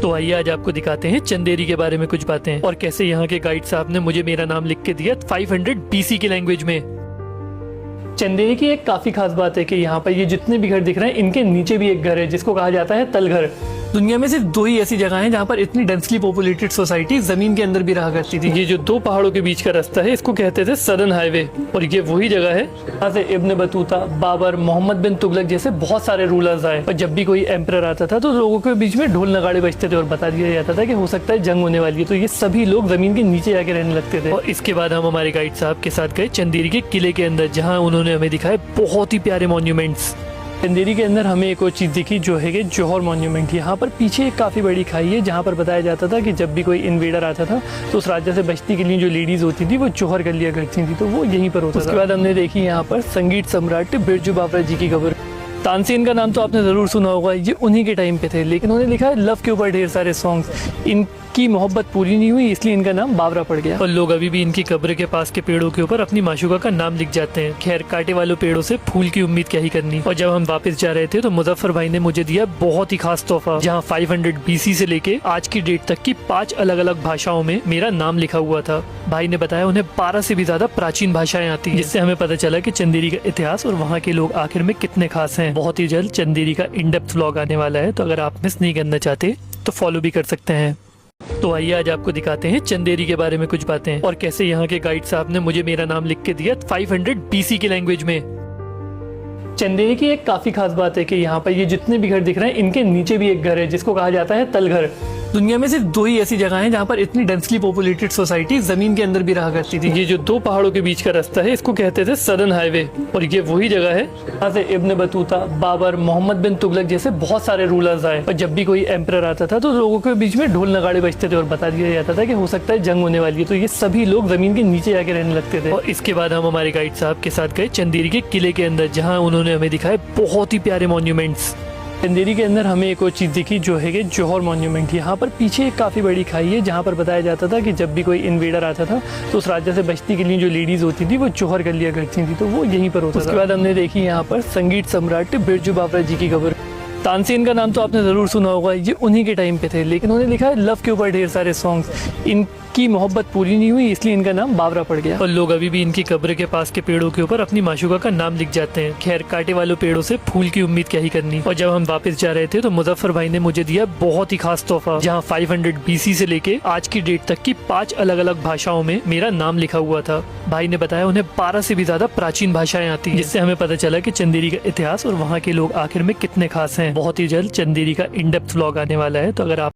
तो आइए आज आपको दिखाते हैं चंदेरी के बारे में कुछ बातें और कैसे यहाँ के गाइड साहब ने मुझे मेरा नाम लिख के दिया 500 BC की लैंग्वेज में। चंदेरी की एक काफी खास बात है कि यहाँ पर ये जितने भी घर दिख रहे हैं इनके नीचे भी एक घर है जिसको कहा जाता है तलघर। दुनिया में सिर्फ दो ही ऐसी जगह हैं जहाँ पर इतनी डेंसली पॉपुलेटेड सोसाइटी जमीन के अंदर भी रहा करती थी। ये जो दो पहाड़ों के बीच का रास्ता है इसको कहते थे सदर्न हाईवे और ये वही जगह है जहाँ से इब्न बतूता, बाबर, मोहम्मद बिन तुगलक जैसे बहुत सारे रूलर्स आए और जब भी कोई एम्परर आता था तो लोगों के बीच में ढोल नगाड़े बजते थे और बता दिया जाता था कि हो सकता है जंग होने वाली है, तो ये सभी लोग जमीन के नीचे जाके रहने लगते थे। और इसके बाद हम हमारे गाइड साहब के साथ गए चंदेरी के किले के अंदर जहाँ उन्होंने हमें दिखाए बहुत ही प्यारे मॉन्यूमेंट्स। चंदेरी के अंदर हमें एक और चीज़ दिखी जो है कि जौहर मॉन्यूमेंट। यहाँ पर पीछे एक काफ़ी बड़ी खाई है जहाँ पर बताया जाता था कि जब भी कोई इन्वेडर आता था तो उस राज्य से बचने के लिए जो लेडीज़ होती थी वो जौहर कर लिया करती थी, तो वो यहीं पर होता था। उसके बाद हमने देखी यहाँ पर संगीत सम्राट बिरजू बावरा जी की कब्र। तानसेन का नाम तो आपने ज़रूर सुना होगा, ये उन्हीं के टाइम पे थे, लेकिन उन्होंने लिखा है लव के ऊपर ढेर सारे सॉन्ग्स। इनकी मोहब्बत पूरी नहीं हुई इसलिए इनका नाम बावरा पड़ गया और लोग अभी भी इनकी कब्र के पास के पेड़ों के ऊपर अपनी माशूका का नाम लिख जाते हैं। खैर, कांटे वालों पेड़ों से फूल की उम्मीद क्या ही करनी। और जब हम वापस जा रहे थे तो मुजफ्फर भाई ने मुझे दिया बहुत ही खास तोहफा जहाँ 500 BC से लेके आज की डेट तक की 5 अलग अलग भाषाओं में मेरा नाम लिखा हुआ था। भाई ने बताया उन्हें 12 से भी ज्यादा प्राचीन भाषाएं आती हैं, जिससे हमें पता चला कि चंदेरी का इतिहास और वहाँ के लोग आखिर में कितने खास हैं। बहुत ही जल्द चंदेरी का इन डेप्थ व्लॉग आने वाला है, तो अगर आप मिस नहीं करना चाहते तो फॉलो भी कर सकते हैं। तो आइए आज आपको दिखाते हैं चंदेरी के बारे में कुछ बातें और कैसे यहाँ के गाइड साहब ने मुझे मेरा नाम लिख के दिया 500 BC की लैंग्वेज में। चंदेरी की एक काफी खास बात है कि यहाँ पर ये जितने भी घर दिख रहे हैं इनके नीचे भी एक घर है जिसको कहा जाता है तलघर। दुनिया में सिर्फ दो ही ऐसी जगह हैं जहाँ पर इतनी डेंसली पॉपुलेटेड सोसाइटी जमीन के अंदर भी रहा करती थी। ये जो दो पहाड़ों के बीच का रास्ता है इसको कहते थे सदर्न हाईवे और ये वही जगह है जहाँ से इब्न बतूता, बाबर, मोहम्मद बिन तुगलक जैसे बहुत सारे रूलर्स आए और जब भी कोई एम्परर आता था तो लोगों के बीच में ढोल नगाड़े बजते थे और बता दिया जाता था कि हो सकता है जंग होने वाली है, तो ये सभी लोग जमीन के नीचे जाके रहने लगते थे। और इसके बाद हम हमारे गाइड साहब के साथ गए चंदेरी के किले के अंदर जहाँ उन्होंने हमें दिखाए बहुत ही प्यारे मॉन्यूमेंट्स। चंदेरी के अंदर हमें एक और चीज़ दिखी जो है कि जौहर मॉन्यूमेंट। यहाँ पर पीछे एक काफ़ी बड़ी खाई है जहाँ पर बताया जाता था कि जब भी कोई इन्वेडर आता था तो उस राज्य से बचने के लिए जो लेडीज़ होती थी वो जौहर कर लिया करती थी, तो वो यहीं पर होता था। उसके बाद हमने देखी यहाँ पर संगीत सम्राट बिरजू बावरा जी की कब्र। तानसेन का नाम तो आपने ज़रूर सुना होगा, ये उन्हीं के टाइम पे थे, लेकिन उन्होंने लिखा है लव के ऊपर ढेर सारे सॉन्ग्स। इनकी मोहब्बत पूरी नहीं हुई इसलिए इनका नाम बावरा पड़ गया और लोग अभी भी इनकी कब्र के पास के पेड़ों के ऊपर अपनी माशूका का नाम लिख जाते हैं। खैर, कांटे वालों पेड़ों से फूल की उम्मीद क्या ही करनी। और जब हम वापस जा रहे थे तो मुजफ्फर भाई ने मुझे दिया बहुत ही खास तोहफा जहाँ 500 BC से लेके आज की डेट तक की 5 अलग अलग भाषाओं में मेरा नाम लिखा हुआ था। भाई ने बताया उन्हें 12 से भी ज्यादा प्राचीन भाषाएं आती हैं, जिससे हमें पता चला कि चंदेरी का इतिहास और वहाँ के लोग आखिर में कितने खास हैं। बहुत ही जल्द चंदेरी का इन डेप्थ व्लॉग आने वाला है, तो अगर आप